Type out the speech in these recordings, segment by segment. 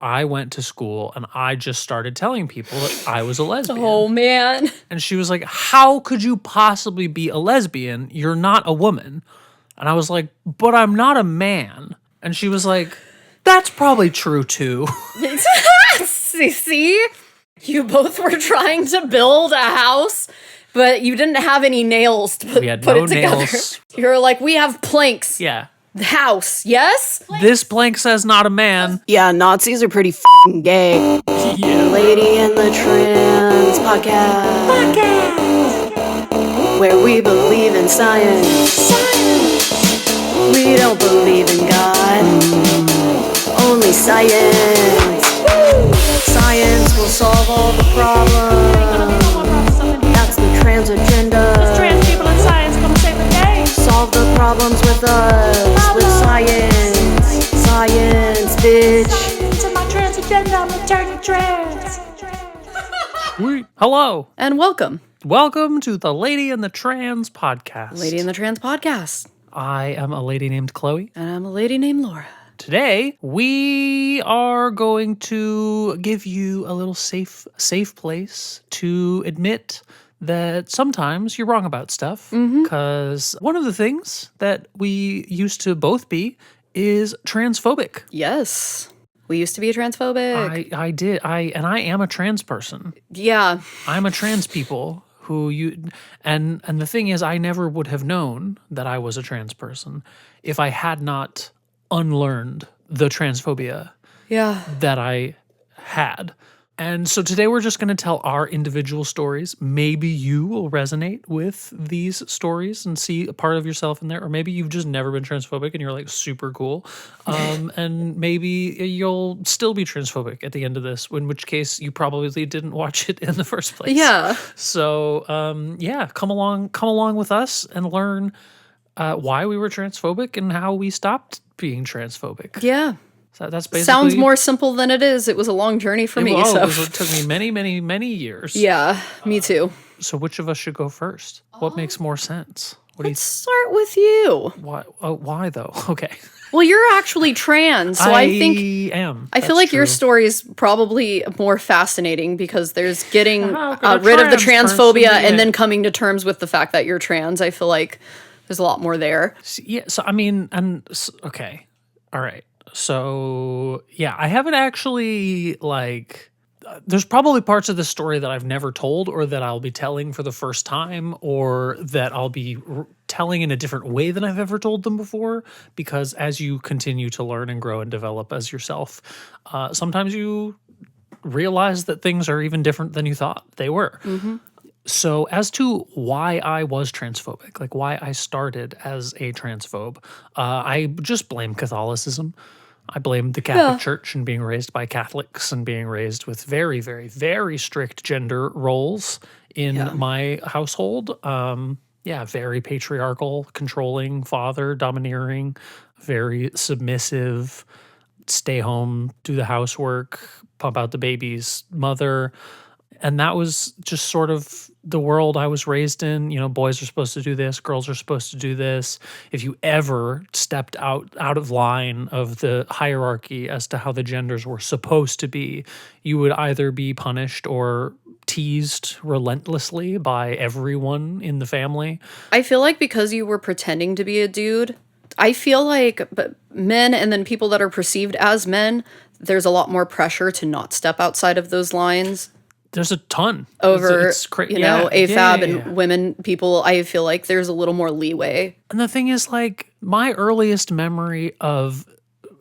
I went to school and I just started telling people that I was a lesbian. Oh, man. And she was like, how could you possibly be a lesbian? You're not a woman. And I was like, but I'm not a man. And she was like, that's probably true too. See? You both were trying to build a house, but you didn't have any nails to put it together. Nails. You're like, we have planks. Yeah. The house, yes? This plank says not a man. Yeah, Nazis are pretty f***ing gay. Yeah. Lady in the Trans podcast. Where we believe in science. We don't believe in God. Only science. Science will solve all the problems. That's the trans agenda. Trans people in science gonna save the day. Solve the problems with us. With science. Science, bitch. Science and my trans agenda, I'm returning trans. Hello. And welcome. Welcome to the Lady in the Trans podcast. Lady in the Trans podcast. I am a lady named Chloe. And I'm a lady named Laura. Today, we are going to give you a little safe place to admit that sometimes you're wrong about stuff. Because one of the things that we used to both be is transphobic. Yes. We used to be transphobic. I did. I am a trans person. Yeah. I'm a trans people and the thing is, I never would have known that I was a trans person if I had not unlearned the transphobia Yeah. that I had. And so today we're just going to tell our individual stories. Maybe you will resonate with these stories and see a part of yourself in there. Or maybe you've just never been transphobic and you're like super cool. And maybe you'll still be transphobic at the end of this, in which case you probably didn't watch it in the first place. Yeah. So, come along with us and learn why we were transphobic and how we stopped being transphobic. Yeah. So that's basically... Sounds more simple than it is. It was a long journey for me. It took me many years. Yeah, me too. So which of us should go first? What makes more sense? What Let's start with you. Why? Why though? Okay. Well, you're actually trans, so I think am. I feel like your story is probably more fascinating because there's getting How could a rid of the trans person transphobia be and it? then coming to terms with the fact that you're trans. I feel like there's a lot more there. Yeah. So I mean, okay, all right. So yeah, I haven't actually there's probably parts of the story that I've never told or that I'll be telling for the first time or that I'll be telling in a different way than I've ever told them before, because as you continue to learn and grow and develop as yourself, sometimes you realize that things are even different than you thought they were. Mm-hmm. So as to why I was transphobic, like why I started as a transphobe, I just blame Catholicism. I blamed the Catholic Church and being raised by Catholics and being raised with very, very, very strict gender roles in my household. Very patriarchal, controlling father, domineering, very submissive, stay home, do the housework, pump out the babies, mother. And that was just sort of the world I was raised in. You know, boys are supposed to do this, girls are supposed to do this. If you ever stepped out of line of the hierarchy as to how the genders were supposed to be, you would either be punished or teased relentlessly by everyone in the family. I feel like because you were pretending to be a dude, I feel like men and then people that are perceived as men, there's a lot more pressure to not step outside of those lines. There's a ton over, it's AFAB and women people. I feel like there's a little more leeway. And the thing is, like, my earliest memory of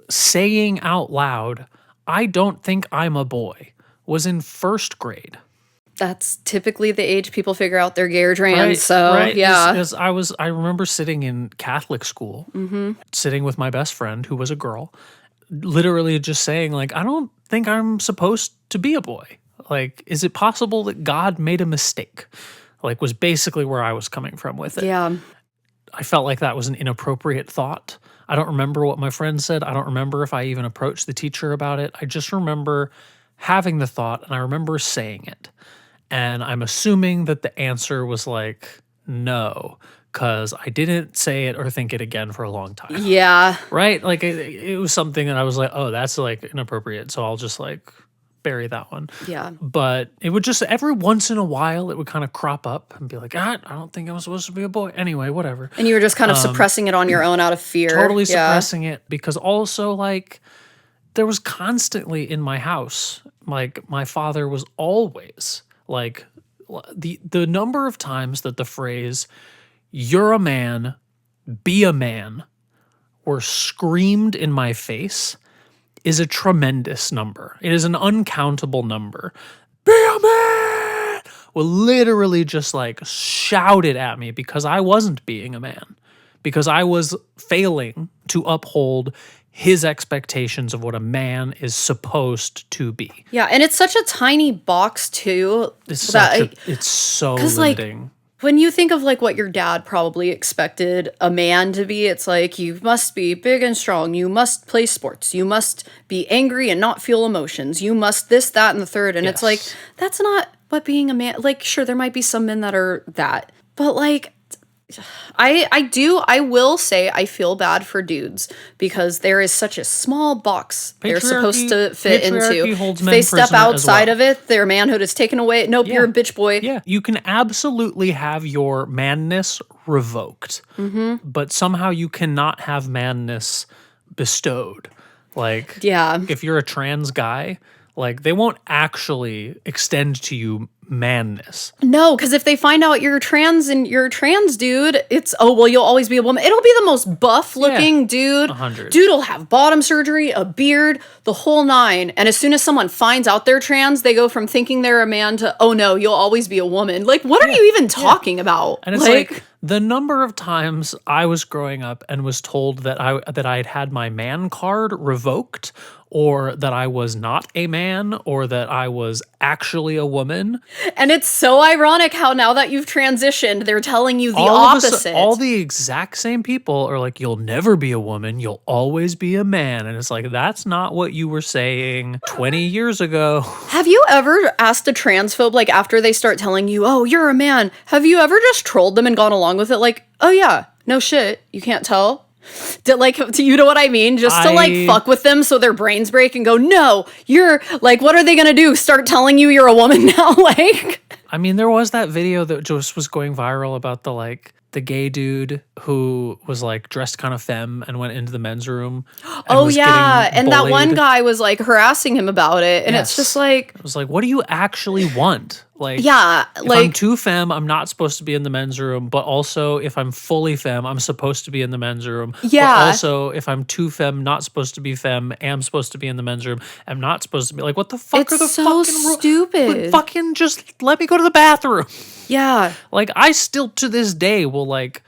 saying out loud, I don't think I'm a boy, was in first grade. That's typically the age people figure out they're gay or trans. Right, so right. yeah. Because I remember sitting in Catholic school, sitting with my best friend who was a girl, literally just saying, like, I don't think I'm supposed to be a boy. Like, is it possible that God made a mistake? Like, was basically where I was coming from with it. Yeah. I felt like that was an inappropriate thought. I don't remember what my friend said. I don't remember if I even approached the teacher about it. I just remember having the thought, and I remember saying it. And I'm assuming that the answer was like, no, because I didn't say it or think it again for a long time. Yeah. Right? Like it was something that I was like, oh, that's like inappropriate. So I'll just like bury that one. Yeah. But it would just every once in a while it would kind of crop up and be like, I don't think I'm supposed to be a boy. Anyway, whatever. And you were just kind of suppressing it on your own out of fear. Totally Yeah. suppressing it because also like there was constantly in my house, like my father was always like the number of times that the phrase "you're a man, be a man" were screamed in my face is a tremendous number. It is an uncountable number. Be a man! Well, literally just like shouted at me because I wasn't being a man, because I was failing to uphold his expectations of what a man is supposed to be. Yeah, and it's such a tiny box too. It's so 'cause, like, limiting. when you think of like what your dad probably expected a man to be, it's like you must be big and strong, you must play sports, you must be angry and not feel emotions, you must this, that, and the third. And it's like, Yes. that's not what being a man, like, sure, there might be some men that are that, but like, I will say I feel bad for dudes because there is such a small box they're supposed to fit patriarchy into. holds If men they step prisoner as outside well. of it, their manhood is taken away. Nope, you're a bitch boy. Yeah, you can absolutely have your manness revoked, but somehow you cannot have manness bestowed. Like, Yeah. if you're a trans guy, like they won't actually extend to you manness. No, because if they find out you're trans and you're a trans dude, it's, oh, well, you'll always be a woman. It'll be the most buff looking dude. 100. Dude will have bottom surgery, a beard, the whole nine. And as soon as someone finds out they're trans, they go from thinking they're a man to, oh no, you'll always be a woman. Like, what are you even talking about? And it's like the number of times I was growing up and was told that I had had my man card revoked, or that I was not a man, or that I was actually a woman. And it's so ironic how now that you've transitioned, they're telling you the All of opposite. all the exact same people are like, you'll never be a woman, you'll always be a man. And it's like, that's not what you were saying 20 years ago. Have you ever asked a transphobe, like after they start telling you, oh, you're a man, have you ever just trolled them and gone along with it? Like, oh yeah, no shit, you can't tell? You know what I mean? Just to like fuck with them so their brains break and go, no, you're like, what are they gonna do? Start telling you you're a woman now? Like, I mean, there was that video that just was going viral about the gay dude who was like dressed kind of femme and went into the men's room. And oh was yeah, getting and that one bullied. guy was like harassing him about it, and it's Yes. just like, It was like, what do you actually want? Like, yeah, if I'm like, too femme, I'm not supposed to be in the men's room. But also, if I'm fully femme, I'm supposed to be in the men's room. Yeah. But also, if I'm too femme, not supposed to be femme, am supposed to be in the men's room, am not supposed to be. Like, what the fuck It's are the so fucking rules? stupid. Fucking just let me go to the bathroom. yeah. Like, I still to this day will like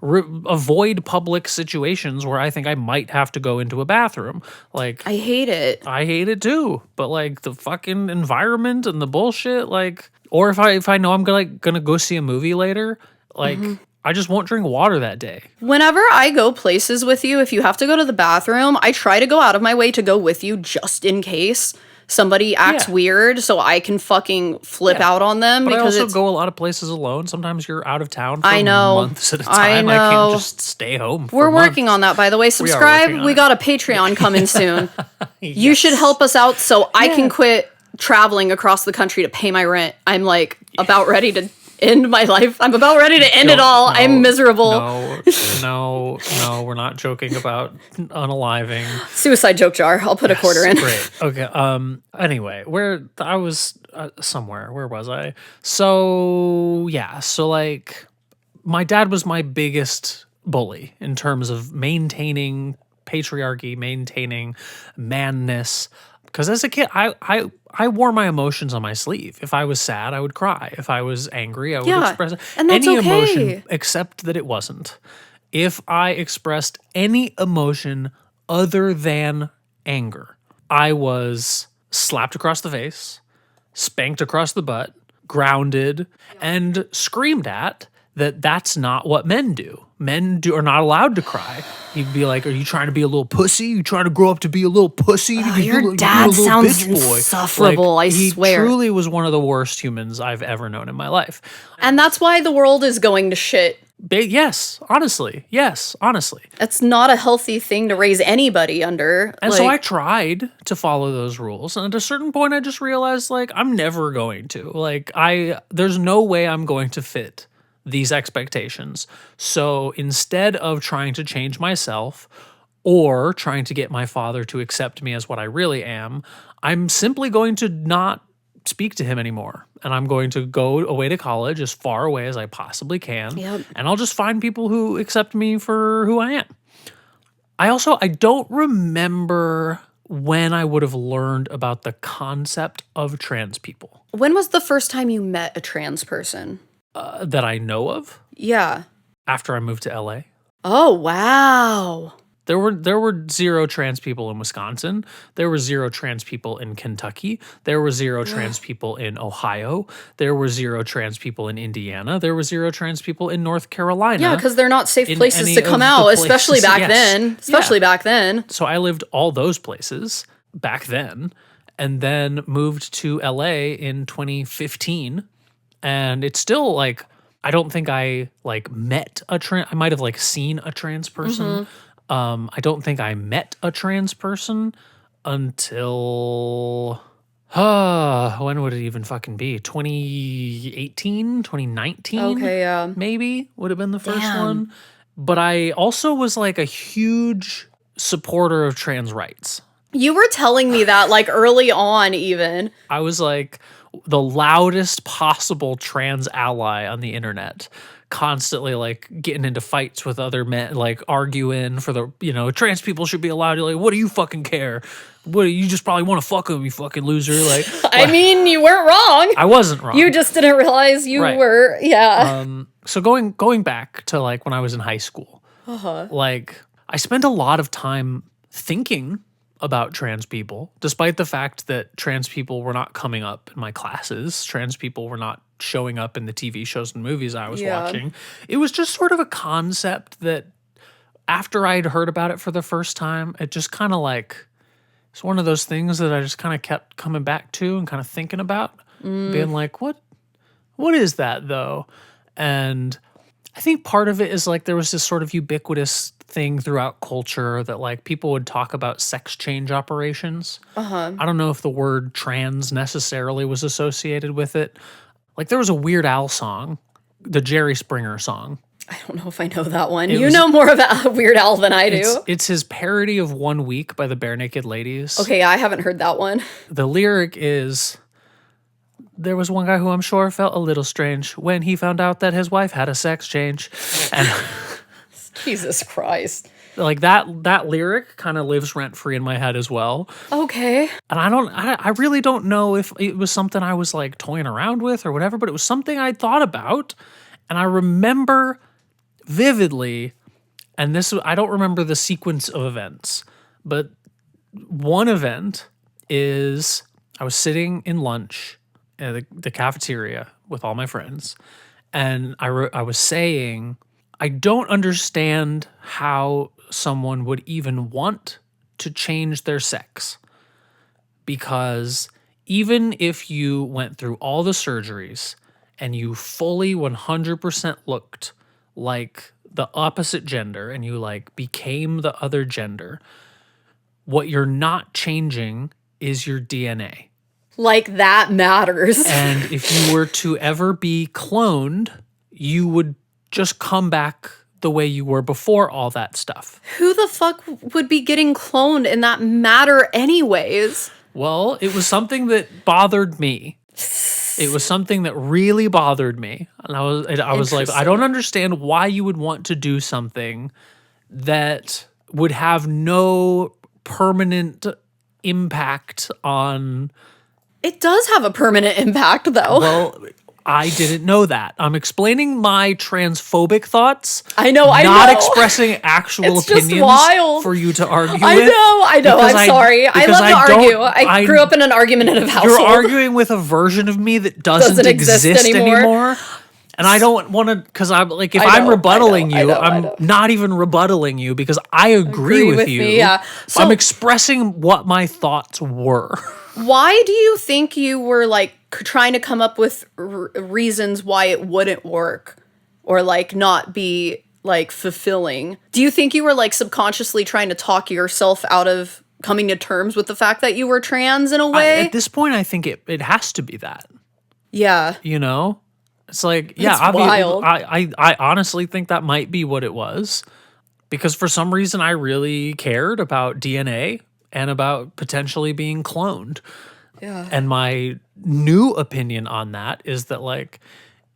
avoid public situations where I think I might have to go into a bathroom. Like, I hate it. I hate it too, but like the fucking environment and the bullshit, like, or if I know I'm gonna go see a movie later, like I just won't drink water that day. Whenever I go places with you, if you have to go to the bathroom, I try to go out of my way to go with you just in case somebody acts Yeah. weird so I can fucking flip Yeah. out on them But I because also it's go a lot of places alone. Sometimes you're out of town for I know. months at a I time. I know. can't just stay home. For we're months. working on that, by the way. are Subscribe. working on We it. got a Patreon coming soon. You should help us out so I can quit traveling across the country to pay my rent. I'm like about ready to end my life. I'm about ready to end it all. I'm miserable. No, we're not joking about unaliving. Suicide joke jar. I'll put a quarter in. Great. Okay. Anyway, where I was somewhere. Where was I? So yeah. So like, my dad was my biggest bully in terms of maintaining patriarchy, maintaining manness. Because as a kid, I wore my emotions on my sleeve. If I was sad, I would cry. If I was angry, I would Yeah, express and that's any okay. emotion except that it wasn't. If I expressed any emotion other than anger, I was slapped across the face, spanked across the butt, grounded, and screamed at that that's not what men do. Are not allowed to cry. You'd be like, are you trying to be a little pussy? You trying to grow up to be a little pussy? Your dad sounds Like, insufferable, I swear. He truly was one of the worst humans I've ever known in my life. And that's why the world is going to shit. Yes, honestly. Yes, honestly. It's not a healthy thing to raise anybody under. And so I tried to follow those rules. And at a certain point, I just realized, like, I'm never going to. Like, there's no way I'm going to fit these expectations. So instead of trying to change myself or trying to get my father to accept me as what I really am, I'm simply going to not speak to him anymore. And I'm going to go away to college as far away as I possibly can. Yep. And I'll just find people who accept me for who I am. I don't remember when I would have learned about the concept of trans people When was the first time you met a trans person? that I know of Yeah. after I moved to LA. Oh, wow. There were 0 trans people in Wisconsin. There were 0 trans people in Kentucky. There were 0 trans people in Ohio. There were 0 trans people in Indiana. There were 0 trans people in North Carolina. Yeah, because they're not safe in places any to come of the out, places- especially back yes. then. Especially back then. So I lived all those places back then and then moved to LA in 2015. And it's still like, I don't think I like met a trans, I might have like seen a trans person. I don't think I met a trans person until, when would it even fucking be? 2018, 2019? Okay, yeah. Maybe would have been the first Damn. one. But I also was like a huge supporter of trans rights. You were telling me that like early on, even. I was like the loudest possible trans ally on the internet, constantly like getting into fights with other men, like arguing for trans people should be allowed to, like, what do you fucking care? What, you just probably want to fuck them, you fucking loser. Like, I mean, you weren't wrong. I wasn't wrong. You just didn't realize you Right. were. Yeah. So going back to like when I was in high school, like I spent a lot of time thinking about trans people, despite the fact that trans people were not coming up in my classes. Trans people were not showing up in the TV shows and movies I was Yeah. watching. It was just sort of a concept that after I'd heard about it for the first time, it just kind of like, it's one of those things that I just kind of kept coming back to and kind of thinking about, being like, what is that though? And I think part of it is like there was this sort of ubiquitous thing throughout culture that like people would talk about sex change operations. I don't know if the word trans necessarily was associated with it. Like there was a Weird Al song, the Jerry Springer song. I don't know if I know that one. It You was- know more about Weird Al than I do. It's his parody of 1 Week by the Bare Naked Ladies. Okay, I haven't heard that one. The lyric is, there was one guy who I'm sure felt a little strange when he found out that his wife had a sex change. And Jesus Christ. like that lyric kind of lives rent free in my head as well. Okay. And I really don't know if it was something I was like toying around with or whatever, but it was something I'd thought about. And I remember vividly, and I don't remember the sequence of events, but one event is I was sitting in lunch at the cafeteria with all my friends, and I was saying, I don't understand how someone would even want to change their sex, because even if you went through all the surgeries and you fully 100% looked like the opposite gender and you like became the other gender, what you're not changing is your DNA. Like that matters. And if you were to ever be cloned, you would just come back the way you were before all that stuff. Who the fuck would be getting cloned in that matter anyways? Well, it was something that bothered me. It was something that really bothered me. And I was like, I don't understand why you would want to do something that would have no permanent impact on... It does have a permanent impact though. Well, I didn't know that. I'm explaining my transphobic thoughts. I know. Not expressing actual It's just opinions wild. for you to argue with. I know. because I'm sorry. I because love to argue. don't- I grew up in an argumentative household. You're arguing with a version of me that doesn't exist exist anymore. anymore. And I don't want to, because I'm like, if I I'm know, rebuttaling I you, know, I I'm know. not even rebuttaling you because I agree with you. me, yeah. So- I'm expressing what my thoughts were. Why do you think you were like trying to come up with reasons why it wouldn't work? or like not be like fulfilling. Do you think you were like subconsciously trying to talk yourself out of coming to terms with the fact that you were trans in a way? At this point, I think it has to be that. Yeah. You know? It's like, yeah, It's wild. I honestly think that might be what it was. Because for some reason I really cared about DNA and about potentially being cloned. Yeah. And my new opinion on that is that, like,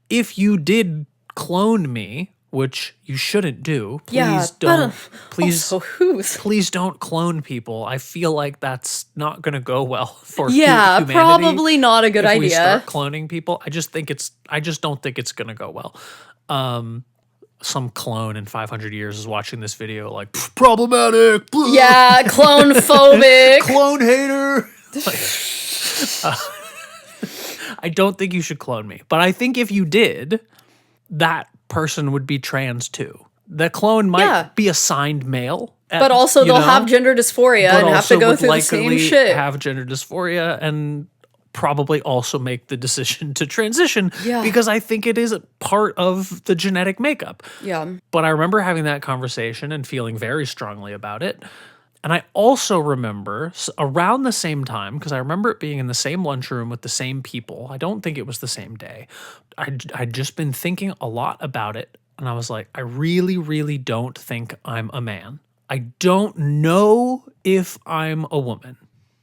if you did clone me, which you shouldn't do, please don't. Please, also, who's? please don't clone people. I feel like that's not going to go well for Yeah, humanity. probably not a good If we idea. start cloning people, I just don't think it's going to go well. Some clone in 500 years is watching this video like, problematic. Yeah, clone phobic. Clone hater. I don't think you should clone me. But I think if you did, that person would be trans too. The clone might be assigned male. But also they'll have gender dysphoria but and have to also go would through the same likely shit. have gender dysphoria and probably also make the decision to transition because I think it is a part of the genetic makeup. Yeah. But I remember having that conversation and feeling very strongly about it. And I also remember around the same time, because I remember it being in the same lunchroom with the same people. I don't think it was the same day. I'd just been thinking a lot about it. And I was like, I really, really don't think I'm a man. I don't know if I'm a woman,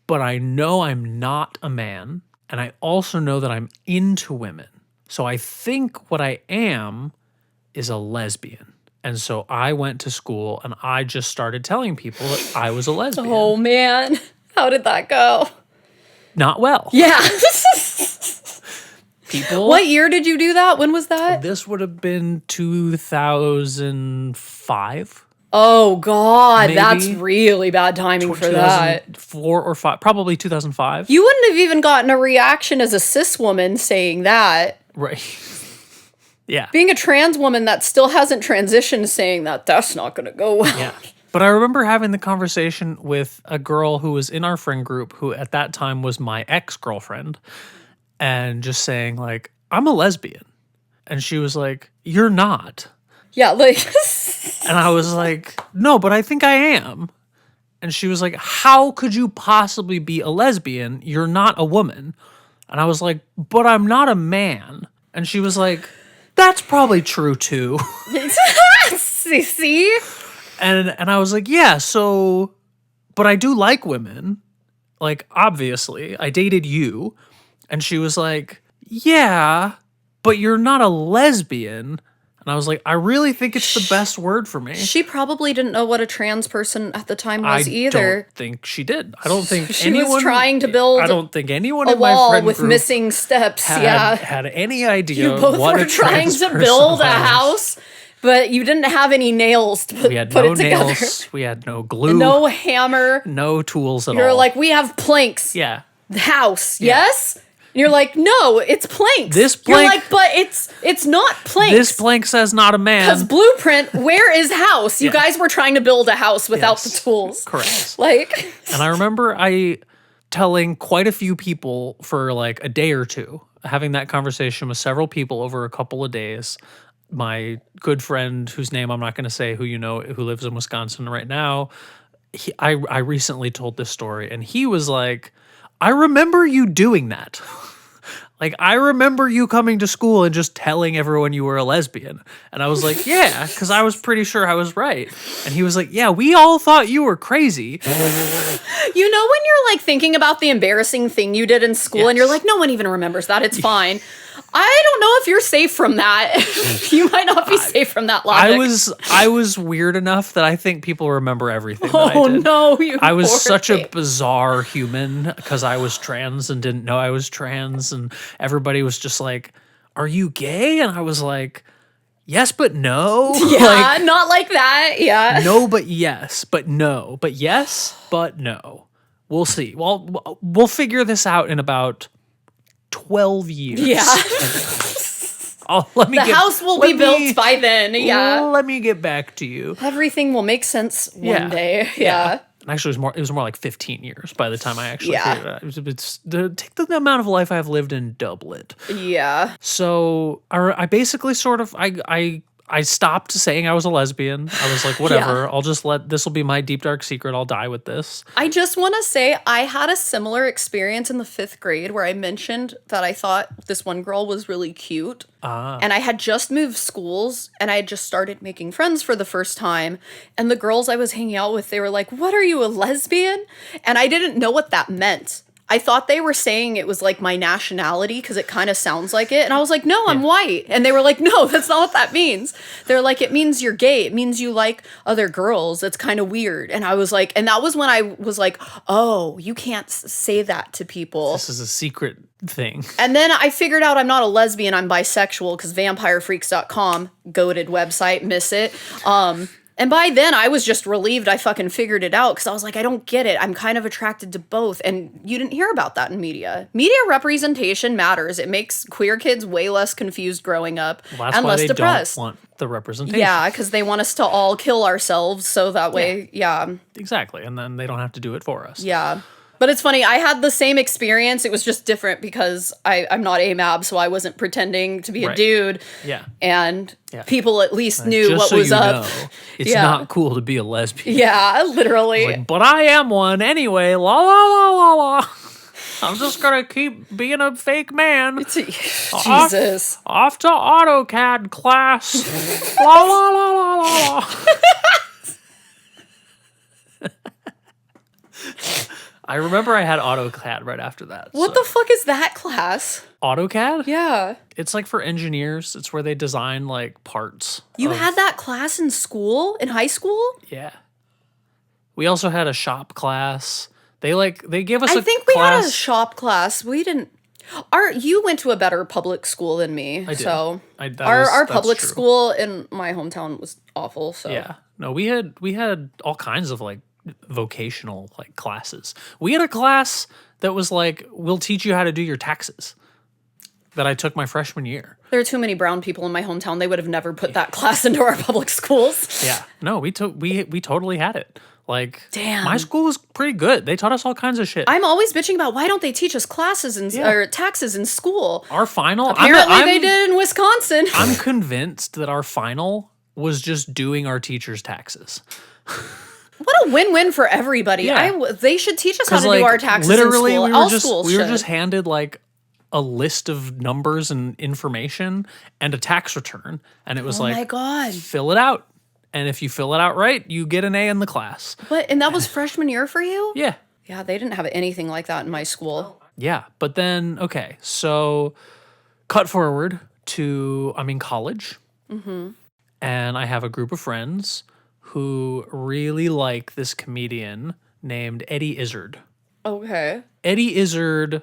but I know I'm not a man. And I also know that I'm into women. So I think what I am is a lesbian. And so I went to school and I just started telling people that I was a lesbian. Oh man, how did that go? Not well. Yeah. People. What year did you do that? When was that? This would have been 2005. Oh God, Maybe. that's really bad timing for that. 2004 or 5, probably 2005. You wouldn't have even gotten a reaction as a cis woman saying that. Right. Yeah. Being a trans woman that still hasn't transitioned saying that's not going to go well. Yeah. But I remember having the conversation with a girl who was in our friend group who at that time was my ex-girlfriend and just saying like, I'm a lesbian. And she was like, you're not. Yeah, like... And I was like, no, but I think I am. And she was like, how could you possibly be a lesbian? You're not a woman. And I was like, but I'm not a man. And she was like, that's probably true too. See? And I was like, yeah, so, but I do like women. Like, obviously, I dated you. And she was like, yeah, but you're not a lesbian. And I was like, I really think it's the best word for me. She probably didn't know what a trans person at the time was either. I don't think she did. I don't think She anyone was trying to build I don't think anyone a in my wall friend with group missing steps. had any idea You both what were a trying trans to person build a was. house, but you didn't have any nails to We had put no it together. nails. We had no glue. No hammer. No tools at all. You're like, we have planks. yeah. The house, yes? And you're like, no, it's planks. This You're plank- like, but it's not planks. This plank says not a Because man. blueprint, where is house? You Yeah. guys were trying to build a house without Yes. the tools. Correct. Like, And I remember telling quite a few people for like a day or two, having that conversation with several people over a couple of days. My good friend, whose name I'm not going to say, who who lives in Wisconsin right now, I recently told this story, and he was like, I remember you doing that. Like, I remember you coming to school and just telling everyone you were a lesbian. And I was like, yeah, because I was pretty sure I was right. And he was like, yeah, we all thought you were crazy. you know when you're like thinking about the embarrassing thing you did in school and you're Yes. like, no one even remembers that, it's fine. I don't know if you're safe from that. You might not be safe from that logic. I was weird enough that I think people remember everything that I Oh did. no, you I was poor such a thing. bizarre human because I was trans and didn't know I was trans, and everybody was just like, are you gay? And I was like, yes, but no. Yeah, Like, not like that. Yeah. no, but yes, but no, but yes, but no. We'll see. Well, we'll figure this out in about 12 years. Yeah. Let me The house will be built by then. Yeah. Let me get back to you. Everything will make sense one Yeah. day. Yeah. And actually, it was more like 15 years by the time I actually Yeah. figured it out. Take the amount of life I've lived and double it. Yeah. So I basically sort of I stopped saying I was a lesbian. I was like, whatever. I'll just this will be my deep dark secret. I'll die with this. I just want to say I had a similar experience in the 5th grade where I mentioned that I thought this one girl was really cute. And I had just moved schools and I had just started making friends for the first time. And the girls I was hanging out with, they were like, "What, are you a lesbian?" And I didn't know what that meant. I thought they were saying it was like my nationality because it kind of sounds like it. And I was like, "No, I'm white." And they were like, "No, that's not what that means." They're like, "It means you're gay. It means you like other girls. That's kind of weird." And I was like, and that was when I was like, "Oh, you can't say that to people." This is a secret thing. And then I figured out I'm not a lesbian, I'm bisexual because vampirefreaks.com, goated website, miss it. And by then, I was just relieved I fucking figured it out because I was like, I don't get it. I'm kind of attracted to both. And you didn't hear about that in media. Media representation matters. It makes queer kids way less confused growing up Well, that's and why less they depressed. don't want the representation. Yeah, because they want us to all kill ourselves so that way, yeah. Exactly. And then they don't have to do it for us. Yeah. But it's funny, I had the same experience. It was just different because I'm not AMAB, so I wasn't pretending to be a Right. dude. Yeah. And Yeah. people at least knew Just what so was you up. know, it's Yeah. not cool to be a lesbian. Yeah, literally. Like, but I am one anyway. La la la la la. I'm just gonna keep being a fake man. Jesus. Off to AutoCAD class. La la la la la la. I remember I had AutoCAD right after that. What the fuck is that class? AutoCAD? Yeah. It's like for engineers. It's where they design like parts. You of- had that class in school? In high school? Yeah. We also had a shop class. They gave us I a think we class. had a shop class. We didn't. You went to a better public school than me. I did. So That our that's public true. school in my hometown was awful. So Yeah. No, we had all kinds of like vocational like classes. We had a class that was like, we'll teach you how to do your taxes. That I took my freshman year. there are too many brown people in my hometown. They would have never put that class into our public schools. Yeah. No, we totally had it. Like, Damn. my school was pretty good. They taught us all kinds of shit. I'm always bitching about why don't they teach us classes or taxes in school? Our final, Apparently they did in Wisconsin. I'm convinced that our final was just doing our teachers' taxes. What a win-win for everybody. Yeah. They should teach us how to Like, do our taxes literally, in school. we All were just schools we were should. just handed like a list of numbers and information and a tax return, and it was Oh like, my God. fill it out, and if you fill it out right, you get an A in the class. What? And that was freshman year for you? Yeah, Yeah, they didn't have anything like that in my school. yeah. But then, okay, so cut forward to I'm in college, and I have a group of friends who really like this comedian named Eddie Izzard. Okay. Eddie Izzard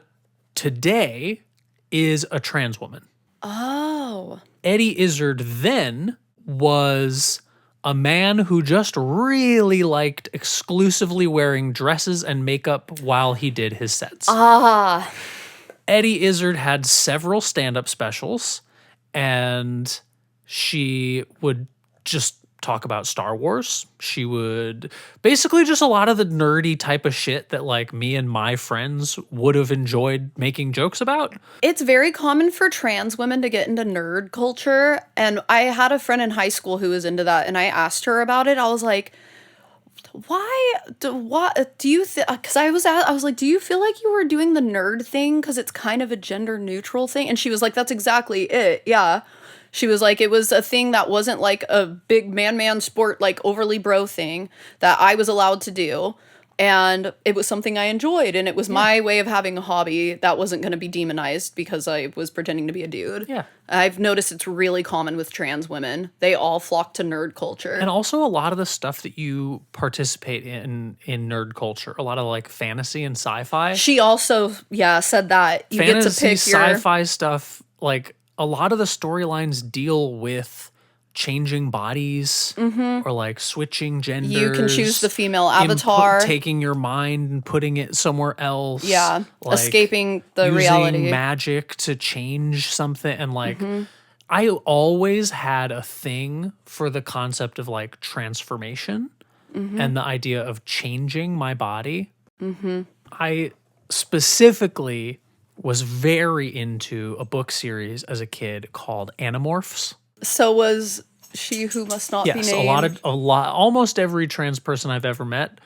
today is a trans woman. Oh. Eddie Izzard then was a man who just really liked exclusively wearing dresses and makeup while he did his sets. Ah. Eddie Izzard had several stand-up specials, and she would just talk about Star Wars. She would basically just a lot of the nerdy type of shit that like me and my friends would have enjoyed making jokes about. It's very common for trans women to get into nerd culture. And I had a friend in high school who was into that. And I asked her about it. I was like, what do you think? Because I was like, do you feel like you were doing the nerd thing? Because it's kind of a gender neutral thing. And she was like, that's exactly it. Yeah. She was like, it was a thing that wasn't like a big man sport, like overly bro thing that I was allowed to do. And it was something I enjoyed. And it was my way of having a hobby that wasn't going to be demonized because I was pretending to be a dude. Yeah. I've noticed it's really common with trans women. They all flock to nerd culture. And also a lot of the stuff that you participate in nerd culture, a lot of like fantasy and sci-fi. She also, said that. You get to pick your... sci-fi stuff, like a lot of the storylines deal with changing bodies or like switching genders. You can choose the female avatar. Taking your mind and putting it somewhere else. Yeah, like escaping the using reality. magic to change something. And like, I always had a thing for the concept of like transformation. and the idea of changing my body. I specifically was very into a book series as a kid called Animorphs. So was She Who Must Not Be Yes, Named. almost every trans person I've ever met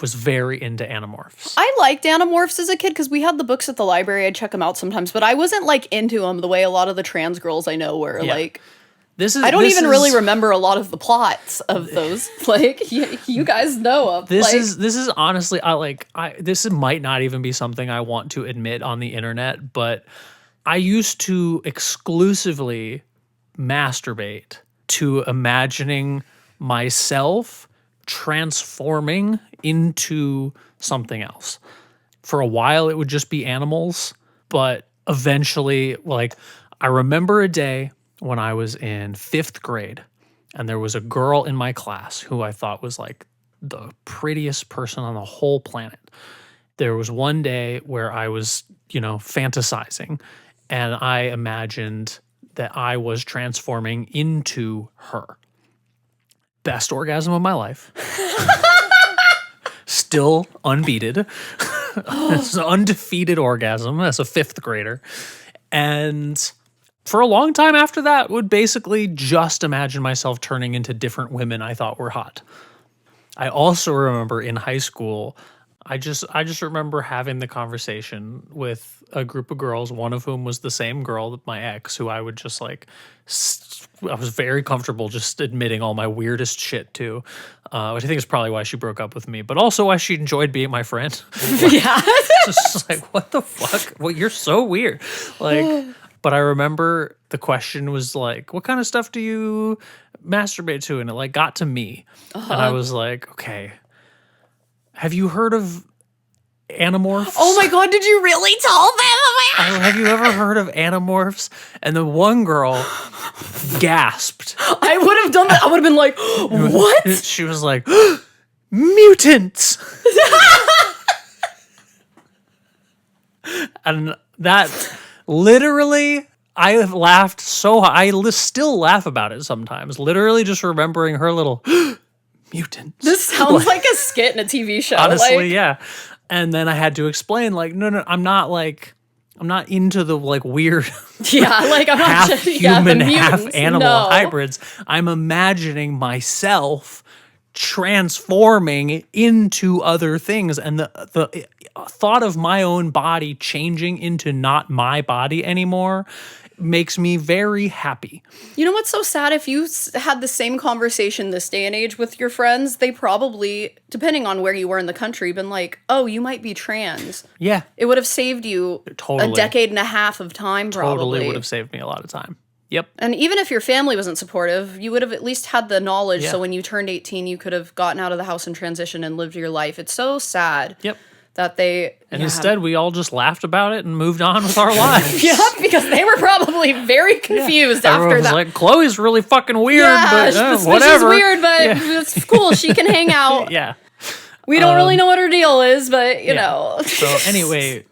was very into Animorphs. I liked Animorphs as a kid because we had the books at the library. I'd check them out sometimes, but I wasn't like into them the way a lot of the trans girls I know were. Yeah. Like, I don't even really remember a lot of the plots of those. Like, you guys know them. This is honestly, this might not even be something I want to admit on the internet, but I used to exclusively masturbate to imagining myself transforming into something else. For a while, it would just be animals, but eventually, like, I remember a day when I was in 5th grade, and there was a girl in my class who I thought was like the prettiest person on the whole planet. There was one day where I was, fantasizing, and I imagined that I was transforming into her. Best orgasm of my life. Still unbeaten. It's an undefeated orgasm as a 5th grader. And for a long time after that, would basically just imagine myself turning into different women I thought were hot. I also remember in high school, I just remember having the conversation with a group of girls, one of whom was the same girl, my ex, who I would just like, I was very comfortable just admitting all my weirdest shit to, which I think is probably why she broke up with me, but also why she enjoyed being my friend. Yeah. Just like, what the fuck? Well, you're so weird. Like, but I remember the question was like, what kind of stuff do you masturbate to? And it like got to me. And I was like, okay, have you heard of Animorphs? Oh my god, did you really tell them? Have you ever heard of Animorphs? And the one girl gasped. I would have done that. I would have been like, what? She was like, mutants. And that literally, I have laughed so hard. I still laugh about it sometimes. Literally just remembering her little mutants. This sounds like a skit in a TV show. Honestly, yeah. And then I had to explain, like, no, I'm not into the like weird Yeah, like I'm not half just, human, the half mutants. animal No. hybrids. I'm imagining myself transforming into other things, and the thought of my own body changing into not my body anymore makes me very happy. You know what's so sad? If you had the same conversation this day and age with your friends, they probably, depending on where you were in the country, been like, oh, you might be trans. Yeah, It would have saved you Totally. a decade and a half of time, probably. totally would have saved me a lot of time. Yep. And even if your family wasn't supportive, you would have at least had the knowledge. Yeah. So when you turned 18, you could have gotten out of the house and transitioned and lived your life. It's so sad Yep. that they. And instead, we all just laughed about it and moved on with our lives. Yeah, because they were probably very confused Everyone after was that. like, Chloe's really fucking weird, Yeah, but whatever. She's weird, but it's cool. She can hang out. Yeah. We don't really know what her deal is, but you know. So anyway,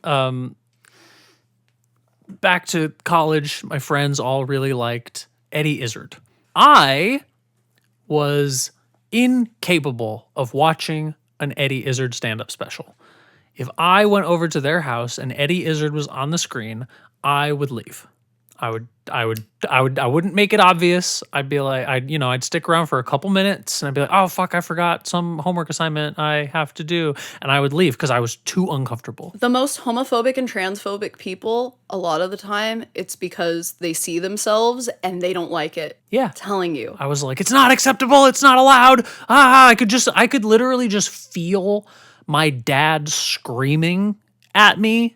back to college, my friends all really liked Eddie Izzard. I was incapable of watching an Eddie Izzard stand-up special. If I went over to their house and Eddie Izzard was on the screen, I would leave. I wouldn't make it obvious. I'd be like, I'd stick around for a couple minutes and I'd be like, oh fuck, I forgot some homework assignment I have to do. And I would leave because I was too uncomfortable. The most homophobic and transphobic people, a lot of the time, it's because they see themselves and they don't like it. Yeah. Telling you. I was like, it's not acceptable. It's not allowed. I could literally just feel my dad screaming at me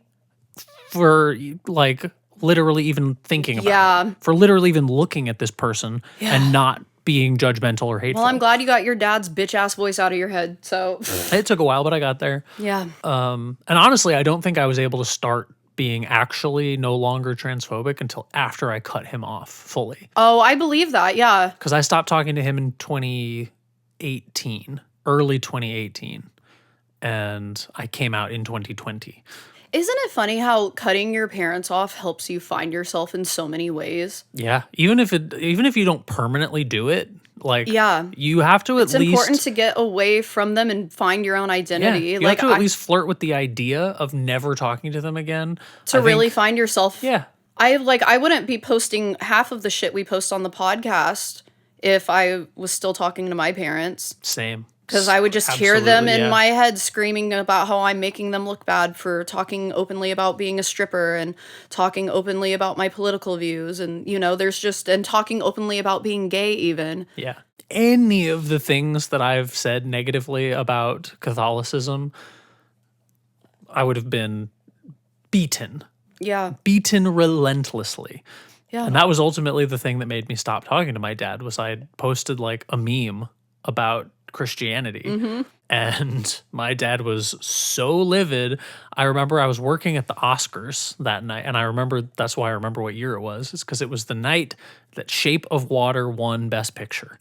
for like literally even thinking about it. For literally even looking at this person and not being judgmental or hateful. Well, I'm glad you got your dad's bitch ass voice out of your head. So It took a while, but I got there. yeah. And honestly, I don't think I was able to start being actually no longer transphobic until after I cut him off fully. Oh, I believe that. Yeah. Because I stopped talking to him in 2018, early 2018. And I came out in 2020. Isn't it funny how cutting your parents off helps you find yourself in so many ways? Yeah, even if you don't permanently do it, Like, Yeah. you have to It's at least important to get away from them and find your own identity. you Like have to at least flirt with the idea of never talking to them again. to really find yourself. Yeah. I wouldn't be posting half of the shit we post on the podcast if I was still talking to my parents. Same. Because I would just hear them Absolutely, in yeah. my head screaming about how I'm making them look bad for talking openly about being a stripper and talking openly about my political views. And, and talking openly about being gay even. Yeah. Any of the things that I've said negatively about Catholicism, I would have been beaten relentlessly. Yeah. And that was ultimately the thing that made me stop talking to my dad was I had posted like a meme about Christianity. Mm-hmm. And my dad was so livid. I remember I was working at the Oscars that night, and that's why I remember what year it was. It's because it was the night that Shape of Water won Best Picture.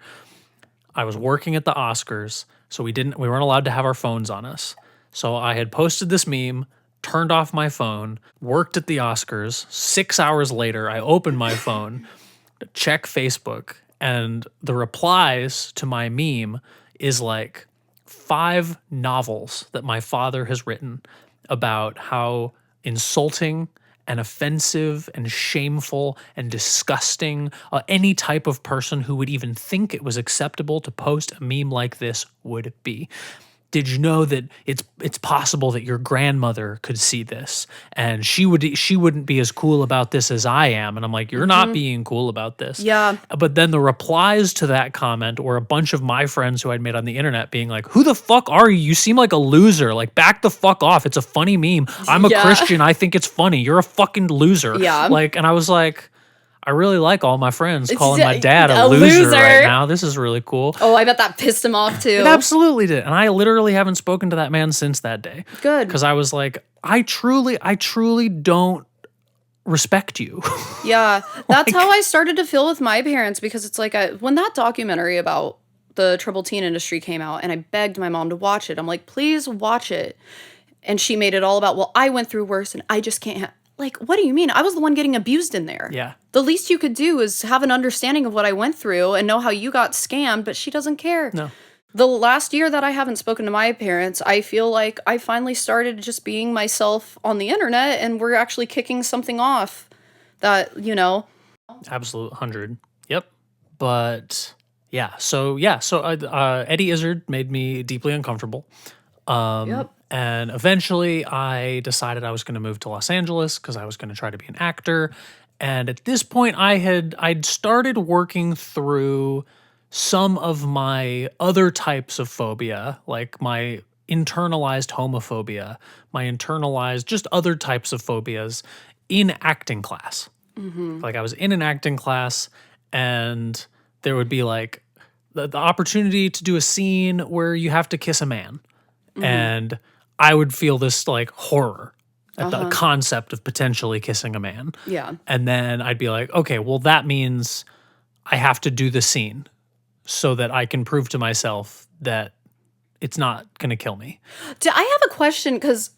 I was working at the Oscars, so we weren't allowed to have our phones on us. So I had posted this meme, turned off my phone, worked at the Oscars. 6 hours later, I opened my phone to check Facebook, and the replies to my meme is like 5 novels that my father has written about how insulting and offensive and shameful and disgusting any type of person who would even think it was acceptable to post a meme like this would be. Did you know that it's possible that your grandmother could see this and she wouldn't be as cool about this as I am? And I'm like, you're not being cool about this. Yeah. But then the replies to that comment were a bunch of my friends who I'd made on the internet being like, who the fuck are you? You seem like a loser. Like, back the fuck off. It's a funny meme. I'm a Yeah. Christian. I think it's funny. You're a fucking loser. Yeah. Like, and I was like, I really like all my friends calling my dad a loser right now. This is really cool. Oh, I bet that pissed him off too. It absolutely did. And I literally haven't spoken to that man since that day. Good. Because I was like, I truly don't respect you. Yeah, that's how I started to feel with my parents because it's like when that documentary about the troubled teen industry came out and I begged my mom to watch it. I'm like, please watch it. And she made it all about, well, I went through worse and I just can't. Like, what do you mean? I was the one getting abused in there. Yeah. The least you could do is have an understanding of what I went through and know how you got scammed, but she doesn't care. No. The last year that I haven't spoken to my parents, I feel like I finally started just being myself on the internet and we're actually kicking something off that, Absolute 100. Yep. But so Eddie Izzard made me deeply uncomfortable. Yep. And eventually I decided I was going to move to Los Angeles because I was going to try to be an actor. And at this point I'd started working through some of my other types of phobia, like my internalized homophobia, my internalized just other types of phobias in acting class. Like, I was in an acting class and there would be like the opportunity to do a scene where you have to kiss a man. And I would feel this like horror at the concept of potentially kissing a man. Yeah. And then I'd be like, okay, well, that means I have to do the scene so that I can prove to myself that it's not going to kill me. I have a question because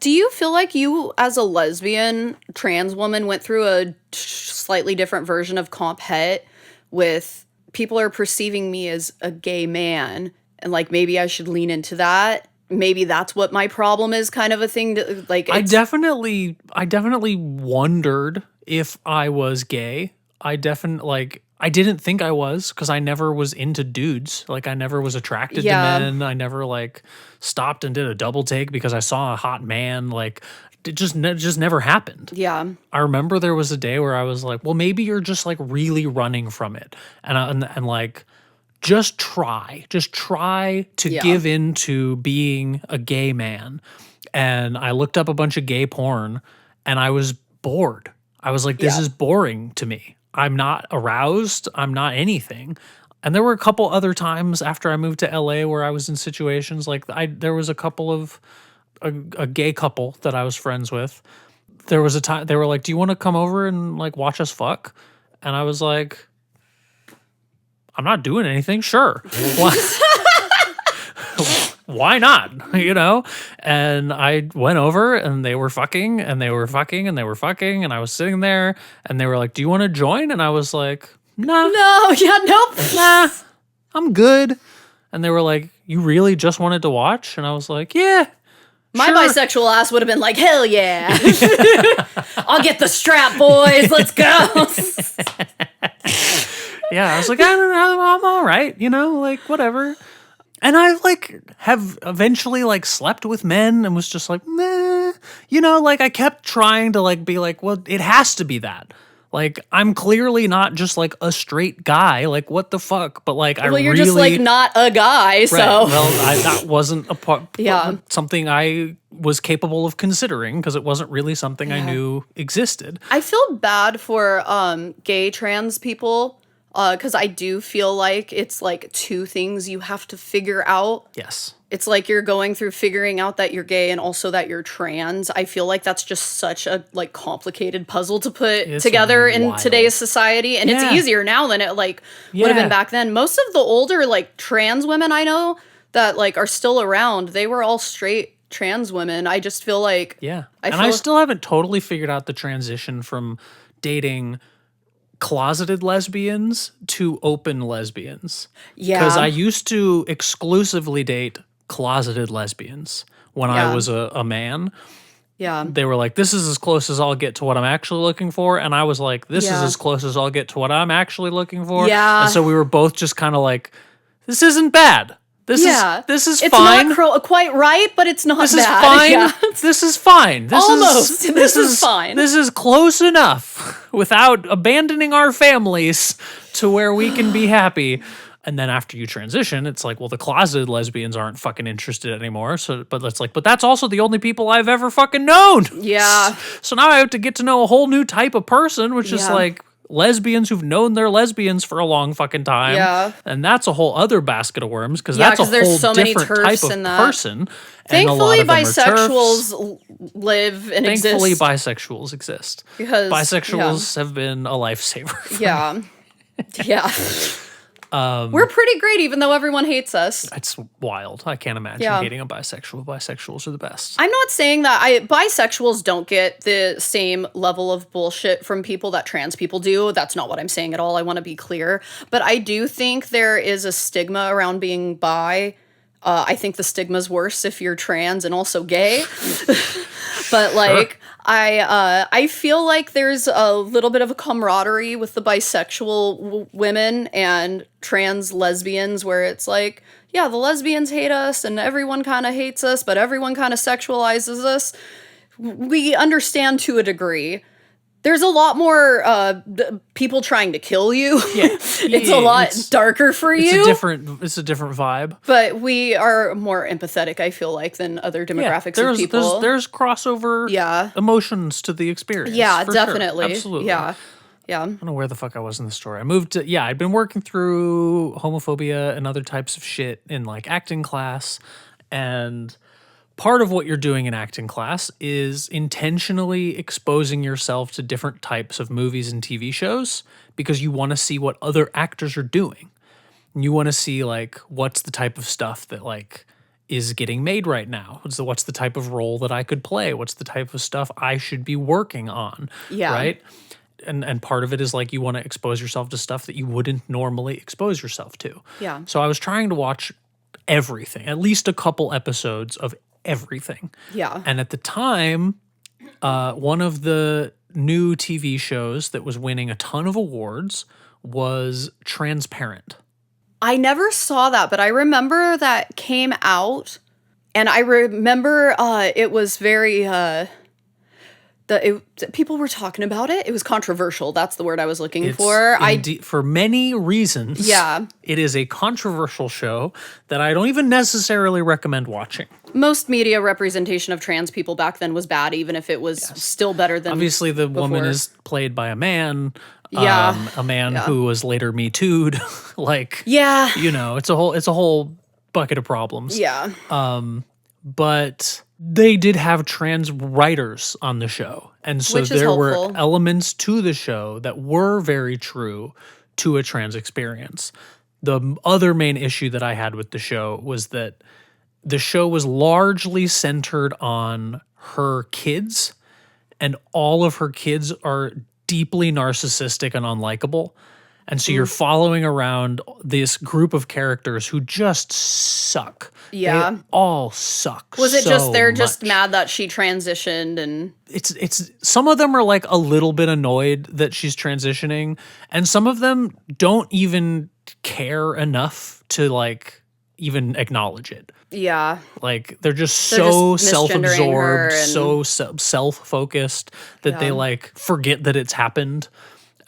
do you feel like you, as a lesbian trans woman, went through a slightly different version of comp het with people are perceiving me as a gay man and like maybe I should lean into that? Maybe that's what my problem is, kind of a thing. I definitely wondered if I was gay. I didn't think I was because I never was into dudes. Like, I never was attracted to men. I never like stopped and did a double take because I saw a hot man. Like, it just never happened. Yeah. I remember there was a day where I was like, well, maybe you're just like really running from it. And like, just try to give into being a gay man. And I looked up a bunch of gay porn and I was bored. I was like, this is boring to me. I'm not aroused. I'm not anything. And there were a couple other times after I moved to LA where I was in situations like there was a couple of a gay couple that I was friends with. There was a time they were like, do you want to come over and like watch us fuck? And I was like, I'm not doing anything. Sure. Why not? You know? And I went over and they were fucking and they were fucking and they were fucking. And I was sitting there and they were like, do you want to join? And I was like, nah. No, yeah, nope. Nah. I'm good. And they were like, you really just wanted to watch? And I was like, yeah. My sure. bisexual ass would have been like, hell yeah. I'll get the strap, boys. Let's go. Yeah, I was like, I don't know, I'm all right, you know, like whatever. And I like have eventually like slept with men and was just like, meh. You know, like I kept trying to like be like, well, it has to be that. Like I'm clearly not just like a straight guy. Like what the fuck? But like I Well, you're really just like not a guy, so. Right. Well, that wasn't a part. Yeah. Something I was capable of considering because it wasn't really something I knew existed. I feel bad for gay trans people because I do feel like it's like two things you have to figure out. Yes. It's like you're going through figuring out that you're gay and also that you're trans. I feel like that's just such a like complicated puzzle to put together in today's society. And it's easier now than it like would have been back then. Most of the older like trans women I know that like are still around, they were all straight trans women. I just feel like I still haven't totally figured out the transition from dating closeted lesbians to open lesbians. Yeah. Because I used to exclusively date closeted lesbians when I was a man. Yeah. They were like, this is as close as I'll get to what I'm actually looking for. And I was like, this is as close as I'll get to what I'm actually looking for. Yeah. And so we were both just kind of like, this isn't bad. This is it's fine. It's not quite right, but it's not This bad. is fine. Yeah. This is fine. Almost. This is fine. This is close enough without abandoning our families to where we can be happy. And then after you transition, it's like, well, the closeted lesbians aren't fucking interested anymore. So, but it's like, but that's also the only people I've ever fucking known. Yeah. So now I have to get to know a whole new type of person, which is like lesbians who've known they're lesbians for a long fucking time. Yeah. And that's a whole other basket of worms because that's a there's whole so many different TERFs type of in that. person. Thankfully, and a lot of them are bisexuals live and Thankfully, exist. bisexuals exist. Because Bisexuals have been a lifesaver. for me. Yeah. Yeah. We're pretty great, even though everyone hates us. It's wild. I can't imagine hating a bisexual. Bisexuals are the best. I'm not saying that bisexuals don't get the same level of bullshit from people that trans people do. That's not what I'm saying at all. I want to be clear. But I do think there is a stigma around being bi. I think the stigma's worse if you're trans and also gay. But like I feel like there's a little bit of a camaraderie with the bisexual women and trans lesbians where it's like, yeah, the lesbians hate us and everyone kind of hates us, but everyone kind of sexualizes us. We understand to a degree. There's a lot more people trying to kill you. Yeah. It's a lot darker for you. It's a different vibe. But we are more empathetic, I feel like, than other demographics of people. There's crossover emotions to the experience. Yeah, for definitely. Sure. Absolutely. Yeah. Yeah. I don't know where the fuck I was in the story. I'd been working through homophobia and other types of shit in like acting class, and part of what you're doing in acting class is intentionally exposing yourself to different types of movies and TV shows because you want to see what other actors are doing. And you want to see like what's the type of stuff that like is getting made right now. What's the type of role that I could play? What's the type of stuff I should be working on? Yeah. Right? And part of it is like you want to expose yourself to stuff that you wouldn't normally expose yourself to. Yeah. So I was trying to watch everything, at least a couple episodes of everything. Yeah. And at the time, one of the new TV shows that was winning a ton of awards was Transparent. I never saw that, but I remember that came out, and I remember it was very people were talking about it. It was controversial. That's the word I was looking for. For many reasons. Yeah. It is a controversial show that I don't even necessarily recommend watching. Most media representation of trans people back then was bad, even if it was still better than Obviously, the before. woman is played by a man. Yeah. A man who was later Me Too'd. Like, yeah. you know, it's a whole bucket of problems. Yeah. But they did have trans writers on the show. And so there were elements to the show that were very true to a trans experience. The other main issue that I had with the show was that the show was largely centered on her kids, and all of her kids are deeply narcissistic and unlikable. And so you're following around this group of characters who just suck. Yeah. They all suck. Was it just so they're just much. mad that she transitioned and It's some of them are like a little bit annoyed that she's transitioning, and some of them don't even care enough to like even acknowledge it. yeah. Like they're just They're so just misgendering her self-absorbed, and- so self-focused that they Yeah. like forget that it's happened.